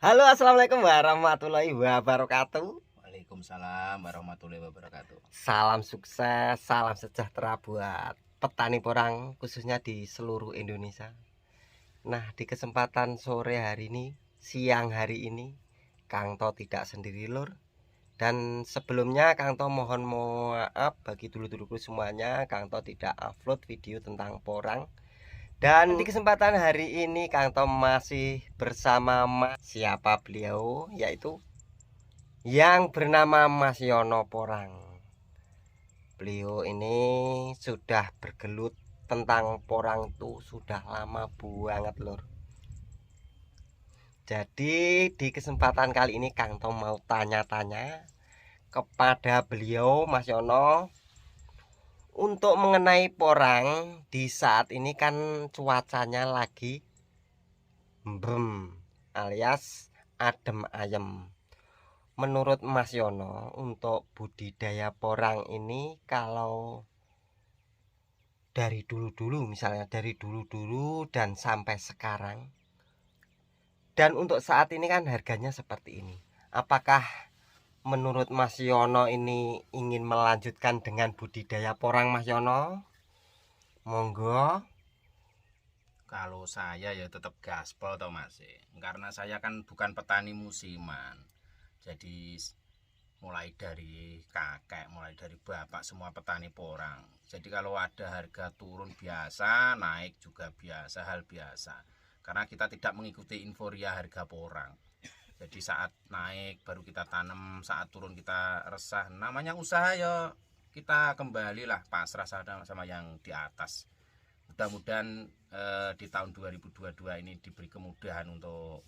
Halo, assalamualaikum warahmatullahi wabarakatuh. Waalaikumsalam warahmatullahi wabarakatuh. Salam sukses, salam sejahtera buat petani porang khususnya di seluruh Indonesia. Nah, di kesempatan sore hari ini, siang hari ini, Kang To tidak sendiri lur. Dan sebelumnya Kang To mohon maaf bagi dulur-dulurku semuanya, Kang To tidak upload video tentang porang. Dan di kesempatan hari ini Kang To masih bersama siapa beliau, yaitu yang bernama Mas Yono Porang. Beliau ini sudah bergelut tentang porang itu sudah lama banget lur. Jadi di kesempatan kali ini Kang Tom mau tanya-tanya kepada beliau Mas Yono untuk mengenai porang. Di saat ini kan cuacanya lagi brem alias adem ayem. Menurut Mas Yono, untuk budidaya porang ini kalau dari dulu-dulu, misalnya dari dulu-dulu dan sampai sekarang, dan untuk saat ini kan harganya seperti ini. Apakah menurut Mas Yono ini ingin melanjutkan dengan budidaya porang Mas Yono? Monggo. Kalau saya ya tetap gaspol toh Mas. Karena saya kan bukan petani musiman. Jadi mulai dari kakek, mulai dari bapak semua petani porang. Jadi kalau ada harga turun biasa, naik juga biasa, hal biasa. Karena kita tidak mengikuti euforia harga porang. Jadi saat naik baru kita tanam, saat turun kita resah. Namanya usaha ya kita kembalilah pasrah sama yang di atas. Mudah-mudahan di tahun 2022 ini diberi kemudahan untuk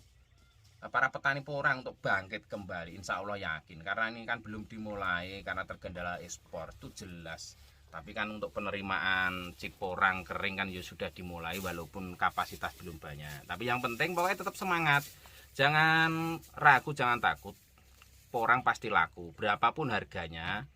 para petani porang untuk bangkit kembali. Insya Allah yakin, karena ini kan belum dimulai karena terkendala ekspor itu jelas. Tapi kan untuk penerimaan chip porang kering kan ya sudah dimulai walaupun kapasitas belum banyak. Tapi yang penting pokoknya tetap semangat, jangan ragu, jangan takut. Porang pasti laku berapapun harganya.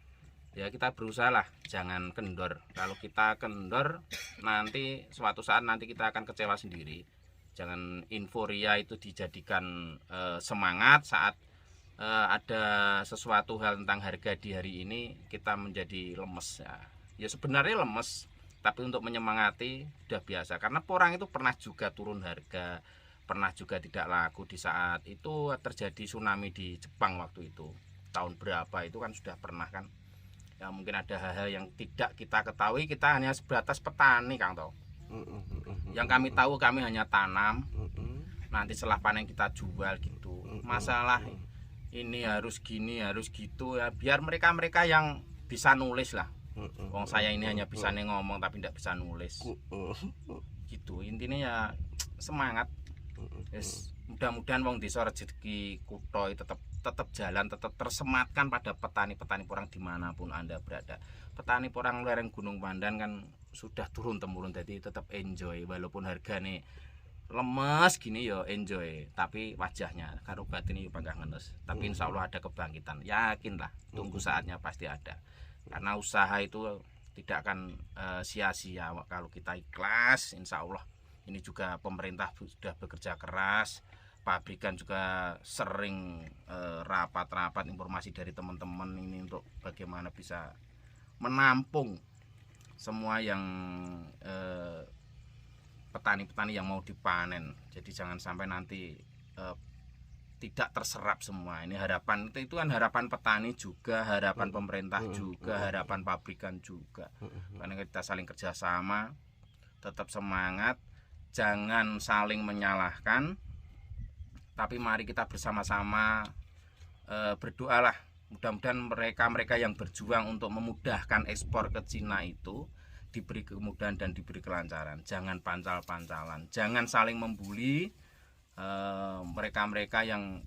Ya kita berusaha lah, jangan kendor. Kalau kita kendor nanti suatu saat nanti kita akan kecewa sendiri. Jangan euforia itu dijadikan semangat saat ada sesuatu hal tentang harga di hari ini kita menjadi lemes ya. Ya sebenarnya lemes, tapi untuk menyemangati sudah biasa. Karena porang itu pernah juga turun harga, pernah juga tidak laku di saat itu terjadi tsunami di Jepang waktu itu. Tahun berapa itu kan sudah pernah kan. Ya mungkin ada hal-hal yang tidak kita ketahui, kita hanya sebatas petani Kang Toh. Yang kami tahu kami hanya tanam, nanti setelah panen kita jual gitu. Masalah ini harus gini harus gitu ya, biar mereka yang bisa nulis lah. Wong saya ini hanya bisa ngomong tapi tidak bisa nulis gitu. Intinya ya semangat. Yes, mudah-mudahan wong desa rezeki kutho tetap jalan, tetap tersematkan pada petani-petani porang dimanapun Anda berada. Petani porang lereng Gunung Pandan kan sudah turun temurun, jadi tetap enjoy walaupun harganya lemes gini ya enjoy, tapi wajahnya karo batin ini bangga ngenes. Tapi insya Allah ada kebangkitan, yakinlah, tunggu saatnya pasti ada. Karena usaha itu tidak akan sia-sia kalau kita ikhlas. Insya Allah ini juga pemerintah sudah bekerja keras, pabrikan juga sering rapat-rapat informasi dari teman-teman ini untuk bagaimana bisa menampung semua yang petani-petani yang mau dipanen. Jadi jangan sampai nanti tidak terserap semua. Ini harapan itu kan harapan petani juga, harapan pemerintah juga, harapan pabrikan juga. Karena kita saling kerjasama, tetap semangat, jangan saling menyalahkan. Tapi mari kita bersama-sama berdoalah, mudah-mudahan mereka yang berjuang untuk memudahkan ekspor ke Cina itu diberi kemudahan dan diberi kelancaran. Jangan pancal-pancalan, jangan saling membuli. Mereka yang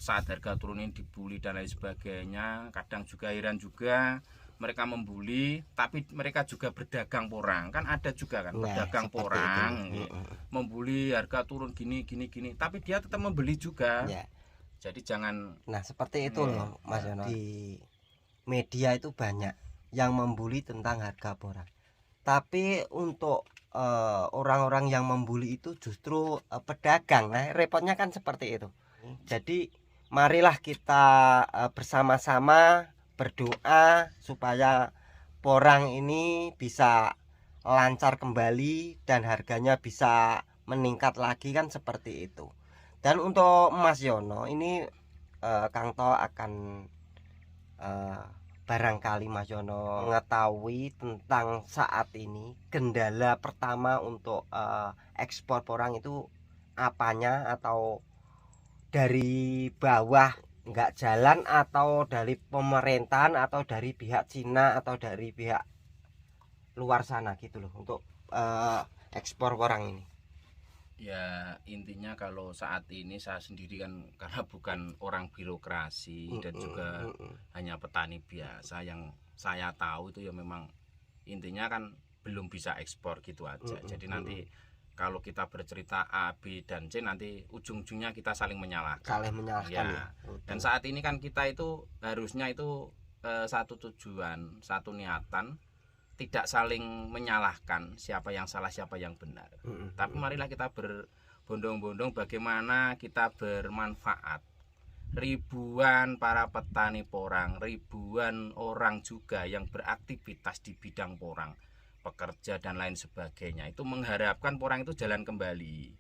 saat harga turunin dibully dan lain sebagainya, kadang juga heran juga mereka membuli, tapi mereka juga berdagang porang. Kan ada juga kan pedagang porang membuli harga turun gini, tapi dia tetap membeli juga ya. Jadi jangan. Nah seperti itu loh Mas Yono. Di media itu banyak yang membuli tentang harga porang. Tapi untuk orang-orang yang membuli itu justru pedagang. Nah, repotnya kan seperti itu. Jadi marilah kita bersama-sama berdoa supaya porang ini bisa lancar kembali dan harganya bisa meningkat lagi, kan seperti itu. Dan untuk Mas Yono ini Kang To akan barangkali Mas Yono mengetahui tentang saat ini kendala pertama untuk ekspor porang itu apanya, atau dari bawah nggak jalan, atau dari pemerintahan, atau dari pihak Cina, atau dari pihak luar sana gitu loh untuk ekspor porang ini. Ya intinya kalau saat ini saya sendiri kan karena bukan orang birokrasi dan juga hanya petani biasa, yang saya tahu itu ya memang intinya kan belum bisa ekspor gitu aja. Jadi nanti kalau kita bercerita A, B, dan C, nanti ujung-ujungnya kita saling menyalahkan. Saling menyalahkan ya. Dan saat ini kan kita itu harusnya itu satu tujuan, satu niatan, tidak saling menyalahkan siapa yang salah siapa yang benar. Tapi marilah kita berbondong-bondong bagaimana kita bermanfaat. Ribuan para petani porang, ribuan orang juga yang beraktivitas di bidang porang, pekerja dan lain sebagainya, itu mengharapkan porang itu jalan kembali.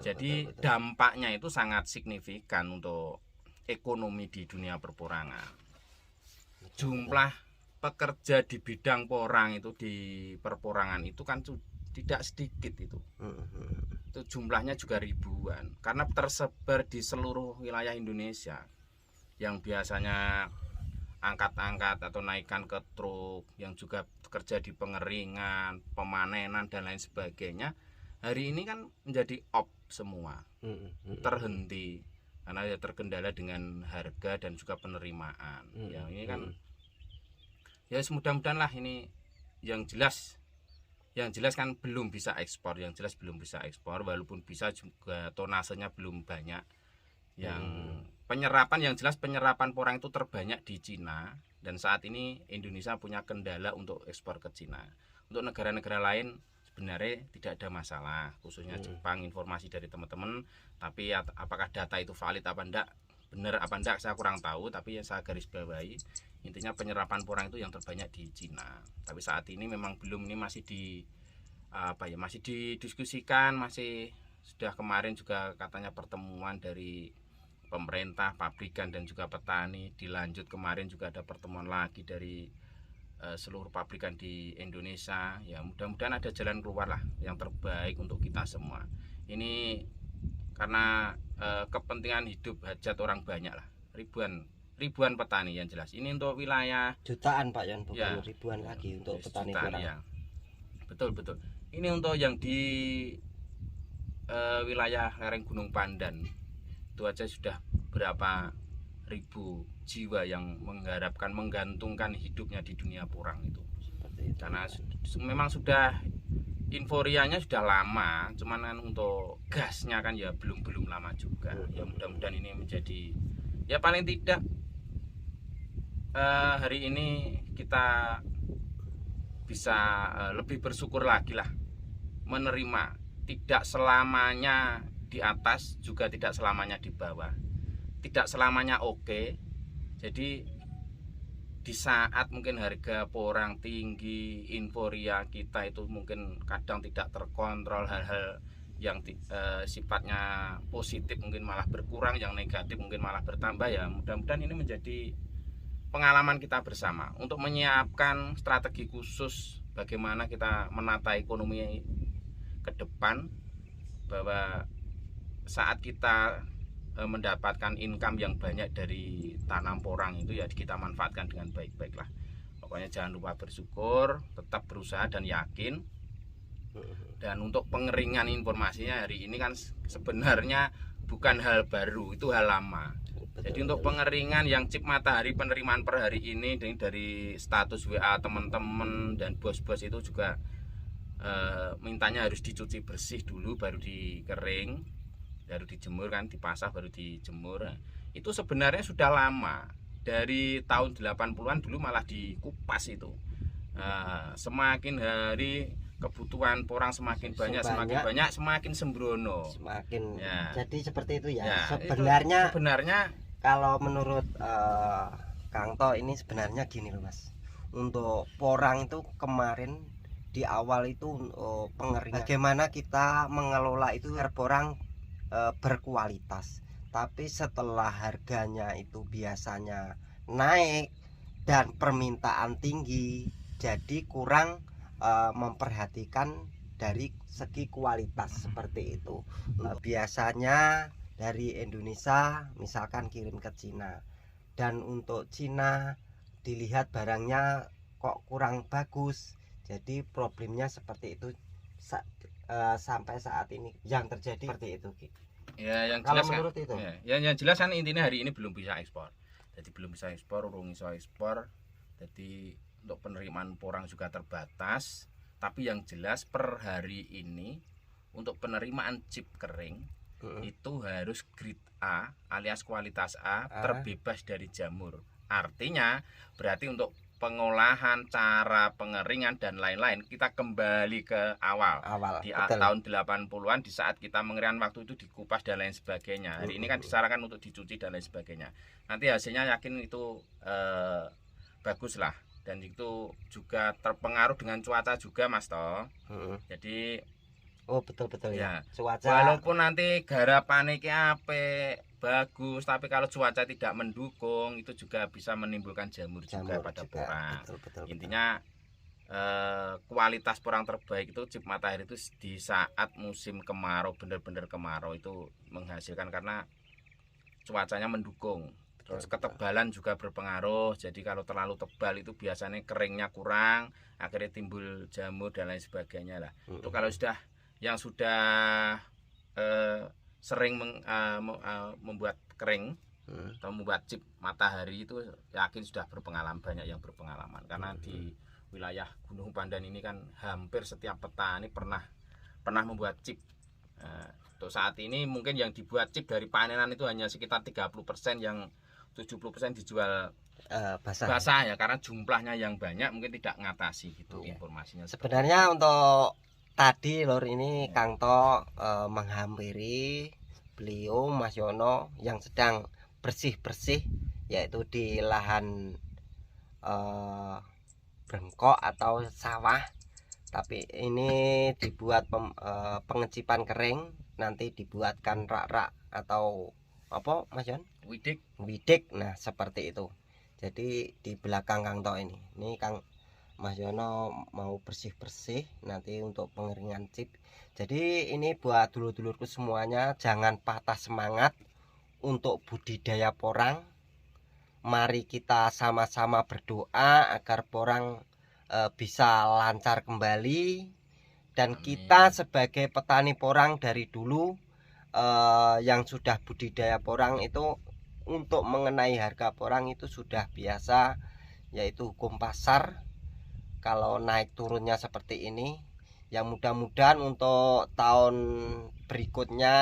Jadi dampaknya itu sangat signifikan untuk ekonomi di dunia perporangan. Jumlah pekerja di bidang porang itu di perporangan itu kan tidak sedikit itu. Itu jumlahnya juga ribuan karena tersebar di seluruh wilayah Indonesia. Yang biasanya angkat-angkat atau naikkan ke truk, yang juga bekerja di pengeringan, pemanenan dan lain sebagainya, hari ini kan menjadi off semua, terhenti karena ya terkendala dengan harga dan juga penerimaan. Yang ini kan ya mudah-mudahan lah ini yang jelas kan belum bisa ekspor, walaupun bisa juga tonasenya belum banyak. Yang penyerapan porang itu terbanyak di Cina, dan saat ini Indonesia punya kendala untuk ekspor ke Cina. Untuk negara-negara lain sebenarnya tidak ada masalah, khususnya Jepang. Informasi dari teman-teman, tapi apakah data itu valid apa enggak, benar apa enggak saya kurang tahu, tapi yang saya garis bawahi intinya penyerapan porang itu yang terbanyak di Cina. Tapi saat ini memang belum, ini masih masih didiskusikan, sudah kemarin juga katanya pertemuan dari pemerintah, pabrikan dan juga petani, dilanjut kemarin juga ada pertemuan lagi dari seluruh pabrikan di Indonesia. Ya mudah-mudahan ada jalan keluar lah yang terbaik untuk kita semua. Ini karena kepentingan hidup hajat orang banyak lah, ribuan petani yang jelas. Ini untuk wilayah jutaan Pak Yon, bukan ribuan lagi untuk petani porang. Ya. Betul. Ini untuk yang di wilayah lereng Gunung Pandan itu aja sudah berapa ribu jiwa yang mengharapkan, menggantungkan hidupnya di dunia porang itu. Karena memang sudah euforianya sudah lama, cuman kan untuk gasnya kan ya belum lama juga. Ya mudah-mudahan ini menjadi, ya paling tidak hari ini kita bisa lebih bersyukur lagi lah, menerima tidak selamanya di atas, juga tidak selamanya di bawah, tidak selamanya oke. Jadi di saat mungkin harga porang tinggi, euforia kita itu mungkin kadang tidak terkontrol, hal-hal yang sifatnya positif mungkin malah berkurang, yang negatif mungkin malah bertambah. Ya mudah-mudahan ini menjadi pengalaman kita bersama untuk menyiapkan strategi khusus bagaimana kita menata ekonomi ke depan, bahwa saat kita mendapatkan income yang banyak dari tanam porang itu ya kita manfaatkan dengan baik-baik lah. Pokoknya jangan lupa bersyukur, tetap berusaha dan yakin. Dan untuk pengeringan informasinya hari ini kan sebenarnya bukan hal baru, itu hal lama. Jadi untuk pengeringan yang chip matahari penerimaan per hari ini dari status WA teman-teman dan bos-bos itu juga mintanya harus dicuci bersih dulu baru dikering, baru dijemur kan, dipasah baru dijemur. Itu sebenarnya sudah lama, dari tahun 80-an dulu malah dikupas itu. Semakin hari kebutuhan porang semakin banyak, semakin sembrono. Semakin. Ya. Jadi seperti itu ya. Ya, Sebenarnya kalau menurut Kang To ini sebenarnya gini loh Mas. Untuk porang itu kemarin di awal itu pengeringan. Bagaimana kita mengelola itu agar porang berkualitas. Tapi setelah harganya itu biasanya naik dan permintaan tinggi, jadi kurang memperhatikan dari segi kualitas seperti itu. Biasanya dari Indonesia misalkan kirim ke Cina, dan untuk Cina dilihat barangnya kok kurang bagus, jadi problemnya seperti itu sampai saat ini yang terjadi seperti itu. Ya, yang Kalau jelas menurut kan, itu ya, yang jelas kan intinya hari ini belum bisa ekspor. Jadi belum bisa ekspor, urung iso ekspor. Jadi untuk penerimaan porang juga terbatas. Tapi yang jelas per hari ini untuk penerimaan chip kering itu harus grade A alias kualitas A, terbebas dari jamur. Artinya berarti untuk pengolahan, cara pengeringan dan lain-lain kita kembali ke awal di tahun 80-an, di saat kita mengeringkan waktu itu dikupas dan lain sebagainya. Hari ini kan disarankan untuk dicuci dan lain sebagainya. Nanti hasilnya yakin itu bagus lah, dan itu juga terpengaruh dengan cuaca juga Mas toh. Jadi betul ya. Cuaca walaupun nanti garapannya apik bagus, tapi kalau cuaca tidak mendukung itu juga bisa menimbulkan jamur juga pada porang. Betul. Intinya kualitas porang terbaik itu chip matahari itu di saat musim kemarau, benar-benar kemarau itu menghasilkan karena cuacanya mendukung. Terus ketebalan juga berpengaruh. Jadi kalau terlalu tebal itu biasanya keringnya kurang, akhirnya timbul jamur dan lain sebagainya lah. Itu kalau yang sudah sering membuat kering atau membuat chip matahari itu yakin sudah banyak yang berpengalaman, karena di wilayah Gunung Pandan ini kan hampir setiap petani pernah membuat chip. Untuk saat ini mungkin yang dibuat chip dari panenan itu hanya sekitar 30%, yang 70% dijual basah ya, karena jumlahnya yang banyak mungkin tidak ngatasi gitu informasinya. Sebenarnya untuk tadi lor ini Kang To menghampiri beliau Mas Yono yang sedang bersih-bersih, yaitu di lahan bengkok atau sawah. Tapi ini dibuat pengecipan kering, nanti dibuatkan rak-rak atau apa Mas Yon? Widik. Nah seperti itu. Jadi di belakang Kang To ini Kang Mas Yono mau bersih-bersih nanti untuk pengeringan chip. Jadi ini buat dulur-dulurku semuanya, jangan patah semangat untuk budidaya porang. Mari kita sama-sama berdoa agar porang bisa lancar kembali, dan kita sebagai petani porang dari dulu yang sudah budidaya porang itu untuk mengenai harga porang itu sudah biasa, yaitu hukum pasar. Kalau naik turunnya seperti ini, yang mudah-mudahan untuk tahun berikutnya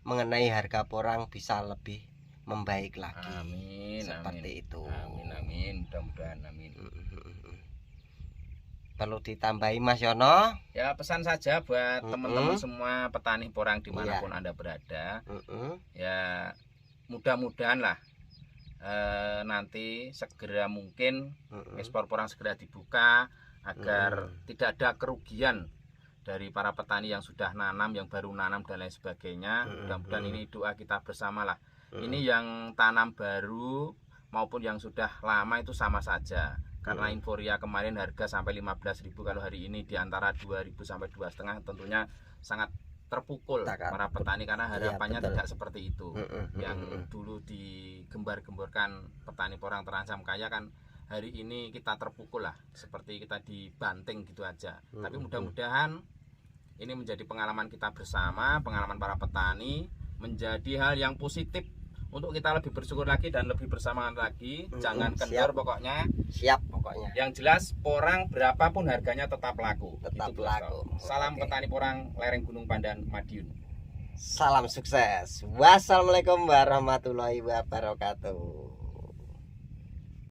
mengenai harga porang bisa lebih membaik lagi. Amin. Seperti itu. Amin. Mudah-mudahan amin. Perlu ditambahi Mas Yono? Ya, pesan saja buat teman-teman semua petani porang dimanapun Anda berada. Ya, mudah-mudahan lah nanti segera mungkin ekspor porang segera dibuka agar tidak ada kerugian dari para petani yang sudah nanam, yang baru nanam dan lain sebagainya. Mudah-mudahan ini doa kita bersama lah. Ini yang tanam baru maupun yang sudah lama itu sama saja. Karena Inforia kemarin harga sampai 15.000, kalau hari ini di antara 2.000 sampai 2,5, tentunya sangat terpukul para petani karena harapannya tidak seperti itu. Yang dulu digembar-gemborkan petani porang terancam kaya, kan hari ini kita terpukul lah, seperti kita dibanting gitu aja. Tapi mudah-mudahan ini menjadi pengalaman kita bersama, pengalaman para petani, menjadi hal yang positif untuk kita lebih bersyukur lagi dan lebih bersamaan lagi. Jangan kendor pokoknya. Siap pokoknya. Yang jelas porang berapapun harganya tetap laku. Tetap laku. Salam petani porang lereng Gunung Pandan, Madiun. Salam sukses. Wassalamualaikum warahmatullahi wabarakatuh.